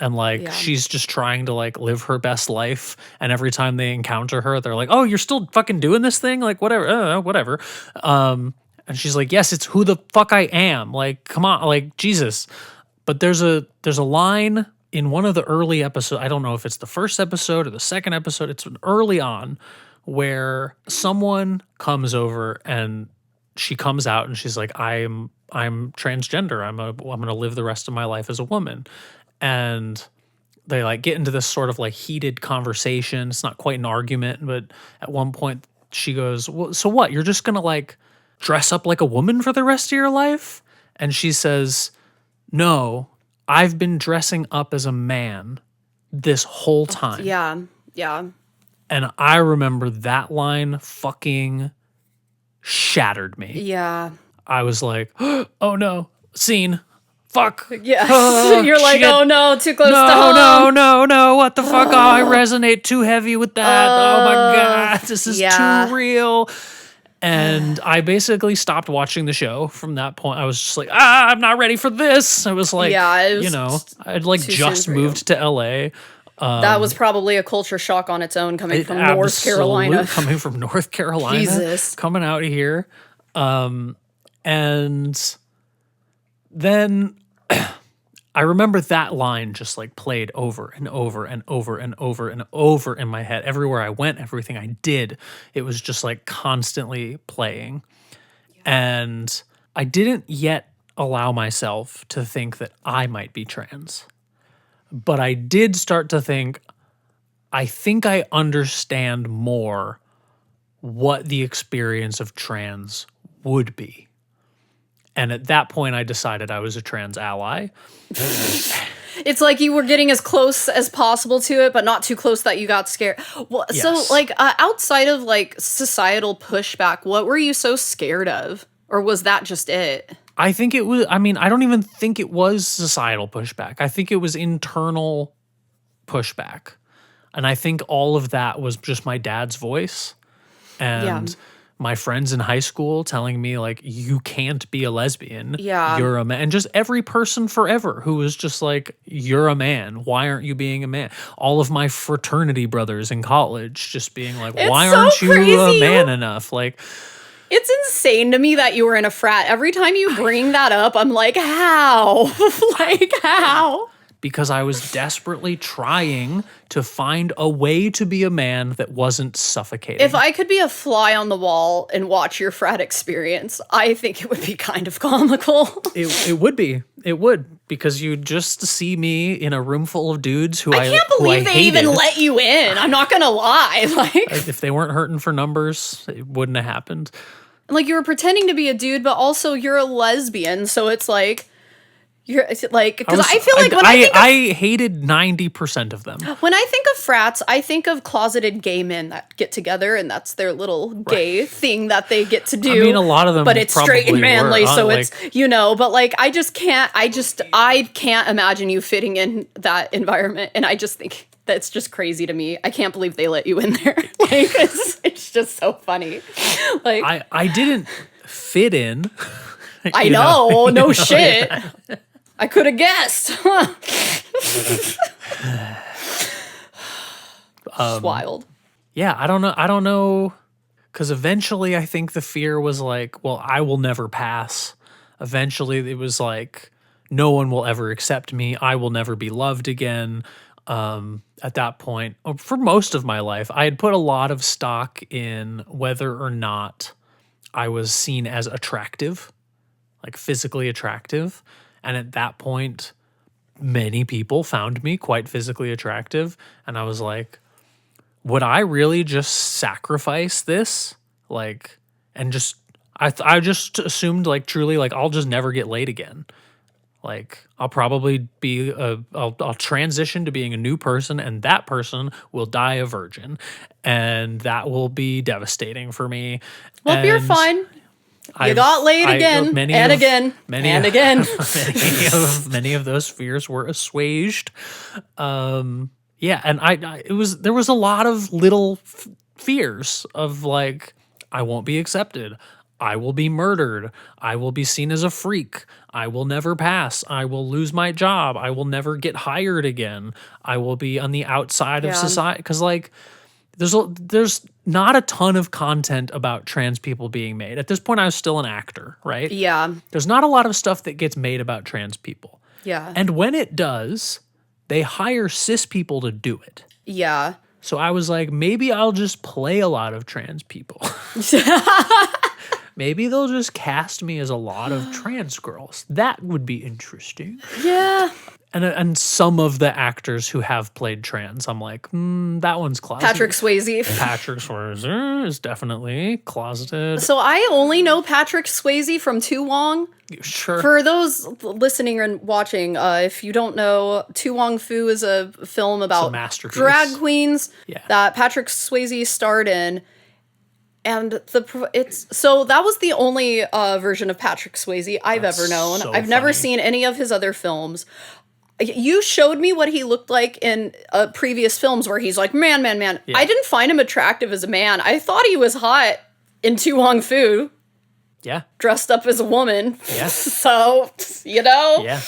And like Yeah. she's just trying to like live her best life, and every time they encounter her, they're like, "Oh, you're still fucking doing this thing? Like whatever, whatever." And she's like, "Yes, it's who the fuck I am. Like, come on, like Jesus." But there's a line in one of the early episodes. I don't know if it's the first episode or the second episode. It's early on where someone comes over and she comes out and she's like, I'm transgender. I'm gonna live the rest of my life as a woman." And they like get into this sort of like heated conversation. It's not quite an argument, but at one point she goes, "Well, so what? You're just gonna like dress up like a woman for the rest of your life?" And she says, "No, I've been dressing up as a man this whole time." Yeah. Yeah. And I remember that line fucking shattered me. Yeah. I was like, "Oh no, scene. Fuck." Yes. You're like, shit. oh no, too close to No, home. no, what the fuck? Oh, I resonate too heavy with that. Oh my God, this is yeah. too real. And I basically stopped watching the show from that point. I was just like, I'm not ready for this. I was like, Yeah, it was you know, I'd like too just soon for you. moved to LA. That was probably a culture shock on its own coming from North Carolina. Coming from North Carolina. Jesus. Coming out here. And then I remember that line just like played over and over and over and over and over in my head. Everywhere I went, everything I did, it was just like constantly playing. And I didn't yet allow myself to think that I might be trans. But I did start to think, I think I understand more what the experience of trans would be. And at that point, I decided I was a trans ally. It's like you were getting as close as possible to it, but not too close that you got scared. Well, Yes. So, like, outside of like societal pushback, what were you so scared of, or was that just it? I think it was, I mean, I don't even think it was societal pushback. I think it was internal pushback. And I think all of that was just my dad's voice and my friends in high school telling me, like, you can't be a lesbian. Yeah. You're a man. And just every person forever who was just like, you're a man. Why aren't you being a man? All of my fraternity brothers in college just being like, why so aren't you a crazy. man enough? Like, It's insane to me that you were in a frat. Every time you bring that up, I'm like, how? Like, how? because I was desperately trying to find a way to be a man that wasn't suffocating. If I could be a fly on the wall and watch your frat experience, I think it would be kind of comical. It would be. It would, because you just see me in a room full of dudes who I can't who believe they hated. even let you in. I'm not gonna lie. If they weren't hurting for numbers, it wouldn't have happened. Like you were pretending to be a dude, but also you're a lesbian. So it's like you're like because I feel like when I hated 90% of them. when I think of frats, I think of closeted gay men that get together and that's their little gay thing that they get to do. I mean, a lot of them, but it's straight and probably manly, were, so like- it's but like I can't imagine you fitting in that environment, and I just think that's just crazy to me. I can't believe they let you in there. Like it's just so funny. Like I didn't fit in. I you know, no you shit. yeah. I could have guessed. It's wild. Yeah, I don't know, because eventually I think the fear was like, well, I will never pass. Eventually it was like, no one will ever accept me. I will never be loved again. At that point, for most of my life, I had put a lot of stock in whether or not I was seen as attractive, like physically attractive. And at that point, many people found me quite physically attractive. And I was like, would I really just sacrifice this? Like, and just, I just assumed like truly like I'll just never get laid again. Like I'll probably be I'll transition to being a new person, and that person will die a virgin, and that will be devastating for me. Well, you're And fine. You I've- got laid again, many and of- again, many and of- again. many of those fears were assuaged. Yeah, and there was a lot of little fears of like, I won't be accepted. I will be murdered. I will be seen as a freak. I will never pass. I will lose my job. I will never get hired again. I will be on the outside of Yeah. society. Because like, there's not a ton of content about trans people being made. At this point, I was still an actor, right? Yeah. There's not a lot of stuff that gets made about trans people. Yeah. And when it does, they hire cis people to do it. Yeah. So I was like, maybe I'll just play a lot of trans people. Maybe they'll just cast me as a lot of trans girls. That would be interesting. Yeah. And some of the actors who have played trans, I'm like, that one's closeted. Patrick Swayze. Patrick Swayze is definitely closeted. So I only know Patrick Swayze from Tu Wong. Sure. For those listening and watching, if you don't know, Tu Wong Fu is a film about masterpiece. drag queens Yeah. that Patrick Swayze starred in. And so that was the only version of Patrick Swayze I've ever known. so I've never funny. seen any of his other films. You showed me what he looked like in previous films where he's like, man. Yeah. I didn't find him attractive as a man. I thought he was hot in Tu Wong Fu, Yeah. dressed up as a woman. Yeah. So, you know? Yeah.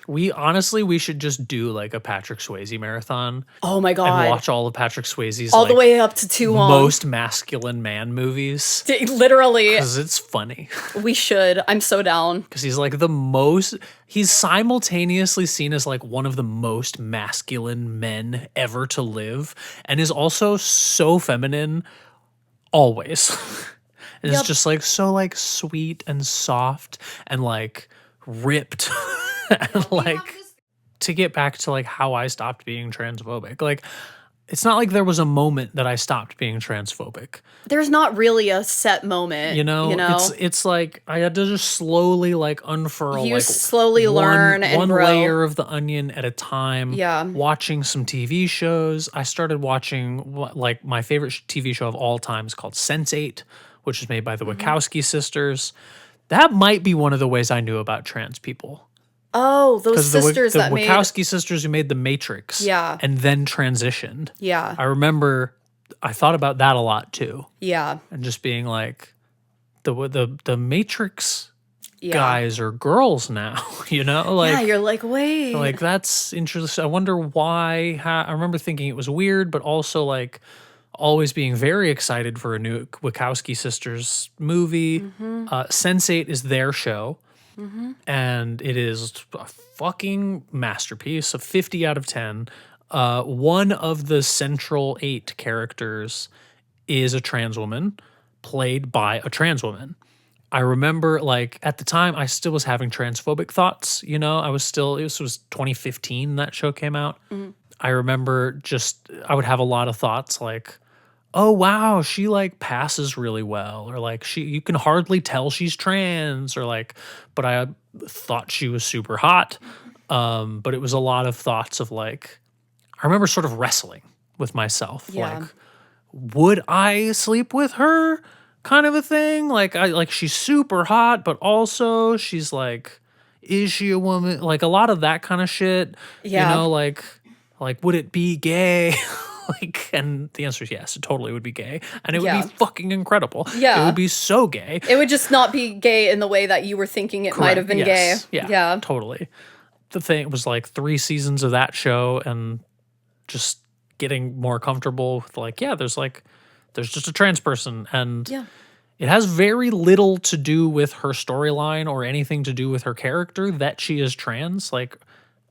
We should just do like a Patrick Swayze marathon Oh my and God. watch all of Patrick Swayze's All like, the way up to Tu Wong. most masculine man movies. Literally, Because it's funny. we should. I'm so down. Because he's simultaneously seen as like one of the most masculine men ever to live, and is also so feminine always. And Yep. it's just like so like sweet and soft and like ripped. And like, to get back to like how I stopped being transphobic, like it's not like there was a moment that I stopped being transphobic. There's not really a set moment. You know, it's like I had to just slowly like unfurl, You like slowly learn and one grow. layer of the onion at a time. Yeah. Watching some TV shows. I started watching like my favorite TV show of all time is called Sense8, which is made by the Mm-hmm. Wachowski sisters. That might be one of the ways I knew about trans people. Oh, those Because sisters the that made. Wachowski sisters who made The Matrix, Yeah. and then transitioned. Yeah. I remember I thought about that a lot too, Yeah. and just being like, the Matrix Yeah. guys are girls now, you know, like Yeah, you're like, wait. like that's interesting. I wonder why. I remember thinking it was weird, but also like always being very excited for a new Wachowski sisters movie. Mm-hmm. Sense8 is their show. And it is a fucking masterpiece, a 50 out of 10. One of the central 8 characters is a trans woman played by a trans woman. I remember like at the time I still was having transphobic thoughts, you know, this was 2015 that show came out. I remember I would have a lot of thoughts like, oh wow, she like passes really well, or like you can hardly tell she's trans, or like, but I thought she was super hot. But it was a lot of thoughts of like, I remember sort of wrestling with myself, Yeah. like, would I sleep with her, kind of a thing. Like she's super hot, but also she's like, is she a woman? Like a lot of that kind of shit. Yeah. You know, like would it be gay? Like, and the answer is yes, it totally would be gay. And it would Yeah. be fucking incredible. Yeah. It would be so gay. It would just not be gay in the way that you were thinking it might have been Yes. gay. Yeah, Yeah. totally. The thing was like 3 seasons of that show and just getting more comfortable with like, yeah, there's just a trans person. And Yeah. it has very little to do with her storyline or anything to do with her character that she is trans. Like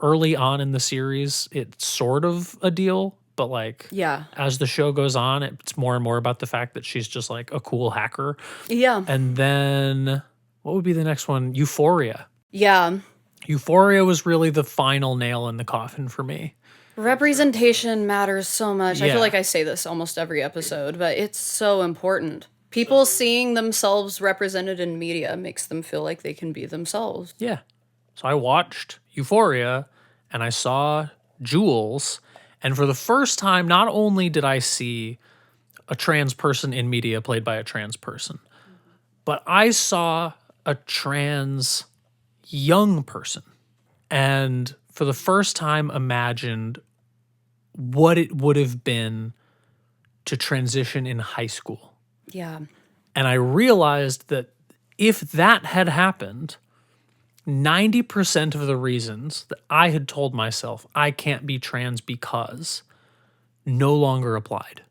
early on in the series, it's sort of a deal. But like, Yeah. as the show goes on, it's more and more about the fact that she's just like a cool hacker. Yeah. And then what would be the next one? Euphoria. Yeah. Euphoria was really the final nail in the coffin for me. Representation matters so much. I Yeah. feel like I say this almost every episode, but it's so important. People seeing themselves represented in media makes them feel like they can be themselves. Yeah. So I watched Euphoria and I saw Jules. And for the first time, not only did I see a trans person in media played by a trans person, but I saw a trans young person. And for the first time, imagined what it would have been to transition in high school. Yeah. And I realized that if that had happened, 90% of the reasons that I had told myself I can't be trans because no longer applied.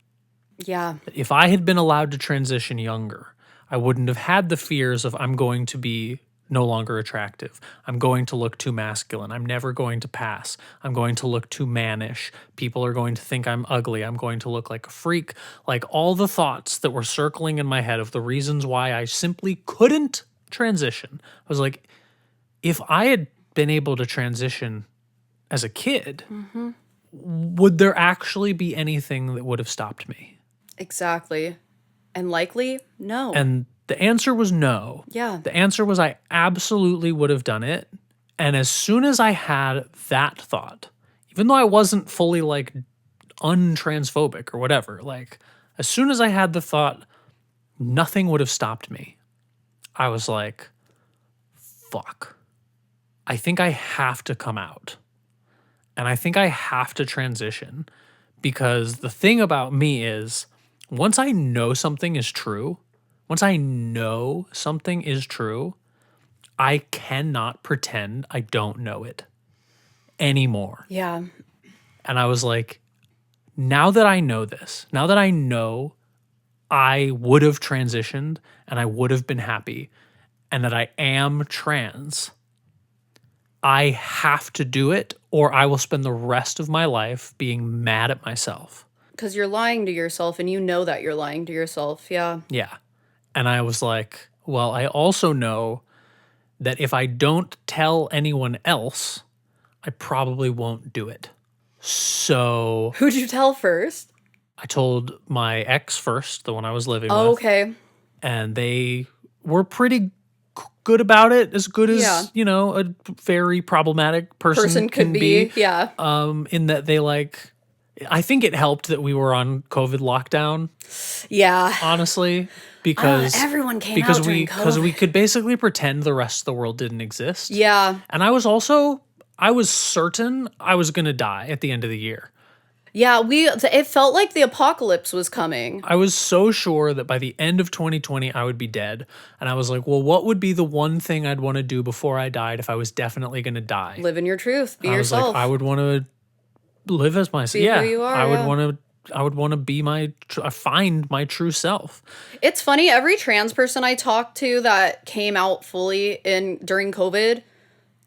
Yeah. If I had been allowed to transition younger, I wouldn't have had the fears of I'm going to be no longer attractive. I'm going to look too masculine. I'm never going to pass. I'm going to look too mannish. People are going to think I'm ugly. I'm going to look like a freak. Like all the thoughts that were circling in my head of the reasons why I simply couldn't transition. I was like, if I had been able to transition as a kid, would there actually be anything that would have stopped me? Exactly. And likely, no. And the answer was no. Yeah. The answer was I absolutely would have done it. And as soon as I had that thought, even though I wasn't fully like untransphobic or whatever, like as soon as I had the thought, nothing would have stopped me. I was like, fuck. I think I have to come out. And I think I have to transition because the thing about me is once I know something is true, I cannot pretend I don't know it anymore. Yeah. And I was like, now that I know this, now that I know I would have transitioned and I would have been happy and that I am trans, I have to do it or I will spend the rest of my life being mad at myself. Because you're lying to yourself and you know that you're lying to yourself. Yeah. Yeah. And I was like, well, I also know that if I don't tell anyone else, I probably won't do it. So Who'd you tell first? I told my ex first, the one I was living Oh, with. okay. And they were pretty good about it, as good as, Yeah. you know, a very problematic person can could be. Yeah. in that they like, I think it helped that we were on COVID lockdown, Yeah. honestly, because Everyone came because out we during COVID. we could basically pretend the rest of the world didn't exist. Yeah. And I was certain I was going to die at the end of the year. Yeah. It felt like the apocalypse was coming. I was so sure that by the end of 2020 I would be dead. And I was like, well, what would be the one thing I'd want to do before I died if I was definitely going to die? Live in your truth. Be I was yourself. like, I would want to live as myself. Be who you are, I would yeah. want to be find my true self. It's funny, every trans person I talked to that came out fully during COVID,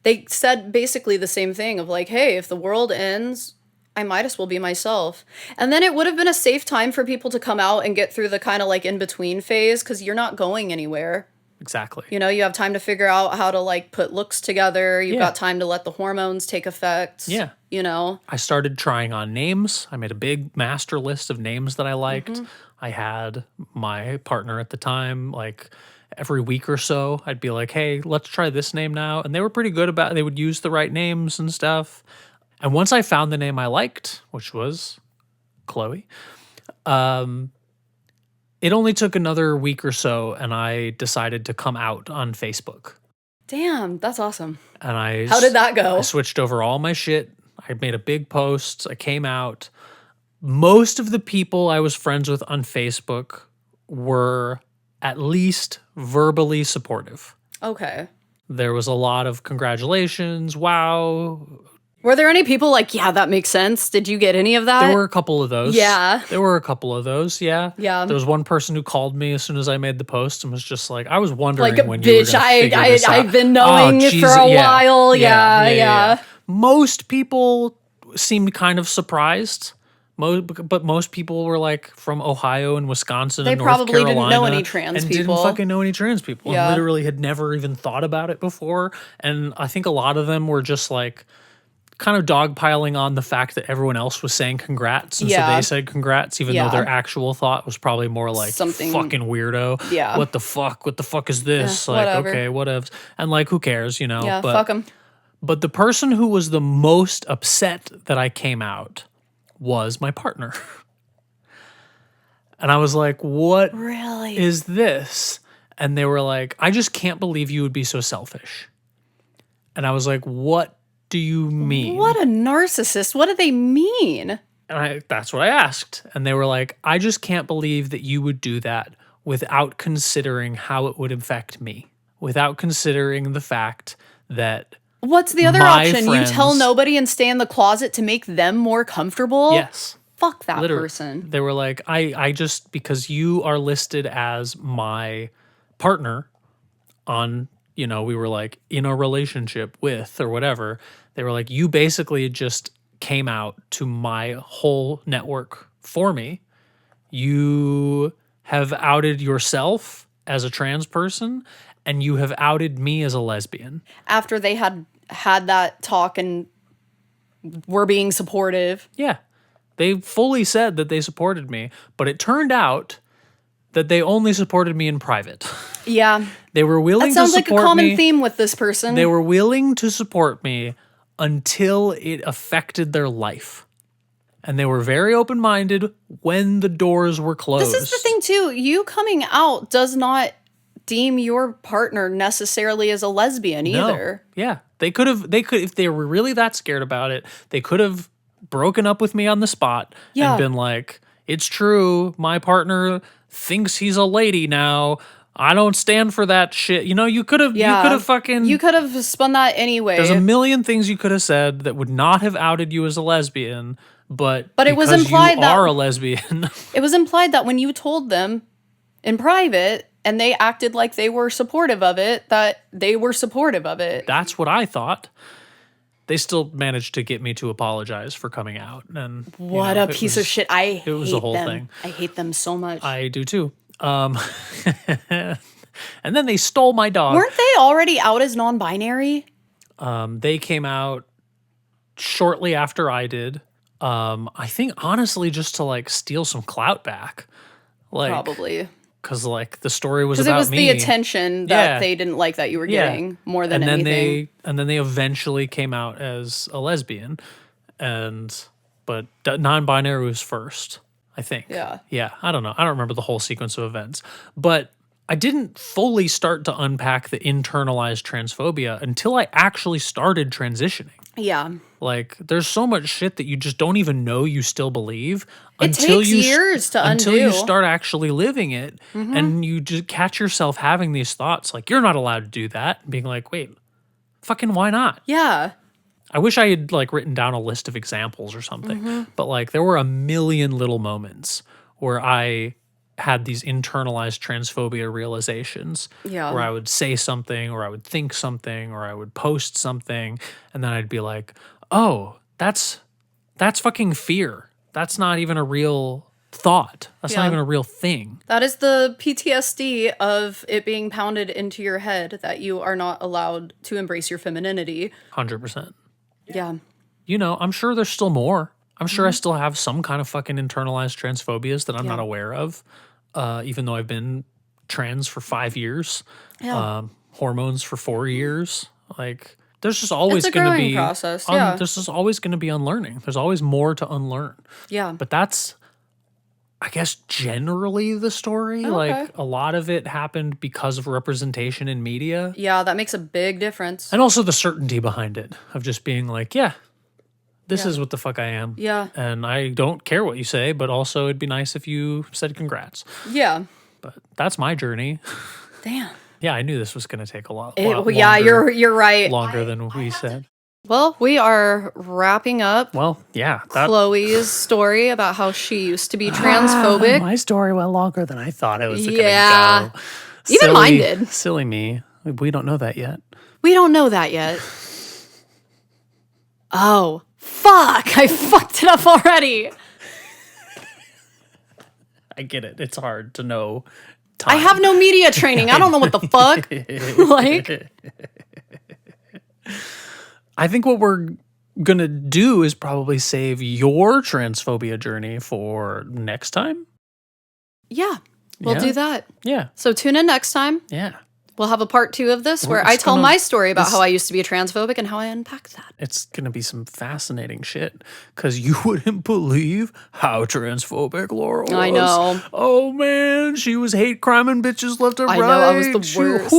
they said basically the same thing of like, hey, if the world ends, I might as well be myself. And then it would have been a safe time for people to come out and get through the kind of like in-between phase because you're not going anywhere. Exactly. You know, you have time to figure out how to like put looks together. You've Yeah. got time to let the hormones take effect. Yeah. You know? I started trying on names. I made a big master list of names that I liked. Mm-hmm. I had my partner at the time, like every week or so, I'd be like, hey, let's try this name now. And they were pretty good about it. They would use the right names and stuff. And once I found the name I liked, which was Chloe, it only took another week or so and I decided to come out on Facebook. Damn, that's awesome. And How did that go? I switched over all my shit. I made a big post. I came out. Most of the people I was friends with on Facebook were at least verbally supportive. Okay. There was a lot of congratulations. Wow. Were there any people like, yeah, that makes sense? Did you get any of that? There were a couple of those. Yeah. There were a couple of those. Yeah. Yeah. There was one person who called me as soon as I made the post and was just like, I was wondering Like, when you were bitch, gonna figure this out. I've been knowing Oh, for Jesus, a yeah. while. Yeah. Most people seemed kind of surprised. But most people were like from Ohio and Wisconsin They and North probably didn't Carolina. know any trans and people. didn't fucking know any trans people. Yeah. And literally had never even thought about it before. And I think a lot of them were just like kind of dogpiling on the fact that everyone else was saying congrats. And Yeah. so they said congrats, even Yeah. though their actual thought was probably more like Something- fucking weirdo. Yeah. What the fuck? What the fuck is this? Yeah, like, whatever. okay, whatevs. And like, who cares, you know? Yeah, but fuck 'em. But the person who was the most upset that I came out was my partner. And I was like, what Really? is this? And they were like, I just can't believe you would be so selfish. And I was like, what do you mean? What a narcissist. What do they mean? And that's what I asked. And they were like, I just can't believe that you would do that without considering how it would affect me, without considering the fact that, What's the other My option? You tell friends- nobody and stay in the closet to make them more comfortable? yes, Fuck that literally, person. they were like, I just, because you are listed as my partner on, you know, we were like in a relationship with or whatever, they were like, you basically just came out to my whole network for me. You have outed yourself as a trans person and you have outed me as a lesbian. After they had that talk and were being supportive. Yeah. They fully said that they supported me, but it turned out that they only supported me in private. Yeah. They were willing That sounds to like a support common me. theme with this person. They were willing to support me until it affected their life. And they were very open-minded when the doors were closed. This is the thing too. You coming out does not deem your partner necessarily as a lesbian No. either. Yeah. They could if they were really that scared about it, they could have broken up with me on the spot Yeah. and been like, it's true, my partner thinks he's a lady now. I don't stand for that shit. You know, you could have fucking You could have spun that anyway. there's a million things you could have said that would not have outed you as a lesbian, but it was because implied you that- are a lesbian. It was implied that when you told them in private and they acted like they were supportive of it, that they were supportive of it. That's what I thought. They still managed to get me to apologize for coming out. And you What know, a piece of shit. I hate was a whole them. thing. I hate them so much. I do too. And then they stole my dog. Weren't they already out as non-binary? They came out shortly after I did. I think honestly just to like steal some clout back. Like Probably. because like the story was Because it about was me. the attention that Yeah. they didn't like that you were Yeah. getting more than and then anything. they eventually came out as a lesbian, but non-binary was first, I think. Yeah. I don't know. I don't remember the whole sequence of events, but I didn't fully start to unpack the internalized transphobia until I actually started transitioning. Yeah. Like, there's so much shit that you just don't even know you still believe It takes years to until you undo. start actually living it, and you just catch yourself having these thoughts like you're not allowed to do that, and being like, wait, fucking why not? Yeah. I wish I had like written down a list of examples or something, but like there were a million little moments where I had these internalized transphobia realizations Yeah. where I would say something or I would think something or I would post something and then I'd be like, oh, that's fucking fear. That's not even a real thought. That's not Yeah. even a real thing. That is the PTSD of it being pounded into your head that you are not allowed to embrace your femininity. 100%. Yeah. You know, I'm sure there's still more. I'm sure I still have some kind of fucking internalized transphobias that I'm not aware of, even though I've been trans for 5 years, hormones for 4 years. Like, there's just always a going to growing be process, yeah. There's just always going to be unlearning. There's always more to unlearn. Yeah. But that's, I guess, generally the story. Like, a lot of it happened because of representation in media, Yeah, that makes a big difference. and also the certainty behind it of just being like, yeah. This is what the fuck I am. Yeah. And I don't care what you say, but also it'd be nice if you said congrats. Yeah. But that's my journey. Damn. Yeah, I knew this was going to take a lot Yeah, longer, you're right. longer than we said. Well, we are wrapping up Well, yeah. That, Chloe's story about how she used to be transphobic. my story went longer than I thought it was going Yeah. to go. Even mine did. Silly me. We don't know that yet. We don't know that yet. Oh, fuck. I fucked it up already. I get it. It's hard to know I time. have no media training. I don't know what the fuck. Like, I think what we're going to do is probably save your transphobia journey for next time. yeah, we'll Yeah. do that. Yeah. So tune in next time Yeah. We'll have a part 2 of this where I tell my story about how I used to be a transphobic and how I unpacked that. It's gonna be some fascinating shit because you wouldn't believe how transphobic Laura was. I know. Oh man, she was hate criming bitches left and I right. know, I was the worst.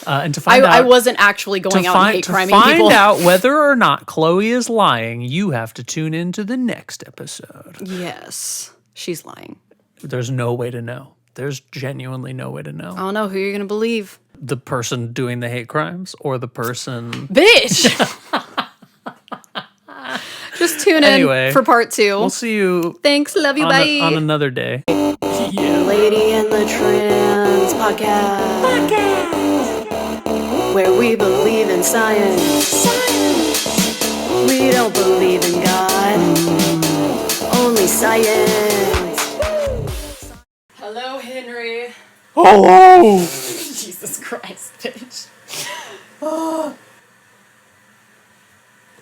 And to find out, I wasn't actually going out and hate criming people. To find out whether or not Chloe is lying, you have to tune into the next episode. Yes, she's lying. There's no way to know. There's genuinely no way to know. I don't know who you're gonna believe. The person doing the hate crimes or the person... Bitch! Just tune in for part 2. We'll see you... Thanks, love you, bye. On another day. Lady and the Trans podcast. Where we believe in science. We don't believe in God. Only science. Hello, Henry. Hello! Jesus Christ, bitch.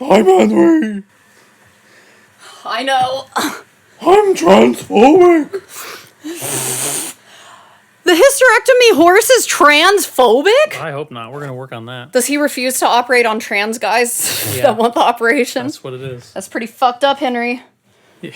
I'm Henry. I know. I'm transphobic. The hysterectomy horse is transphobic? I hope not. We're going to work on that. Does he refuse to operate on trans guys Yeah. that want the operation? That's what it is. That's pretty fucked up, Henry. Yeah.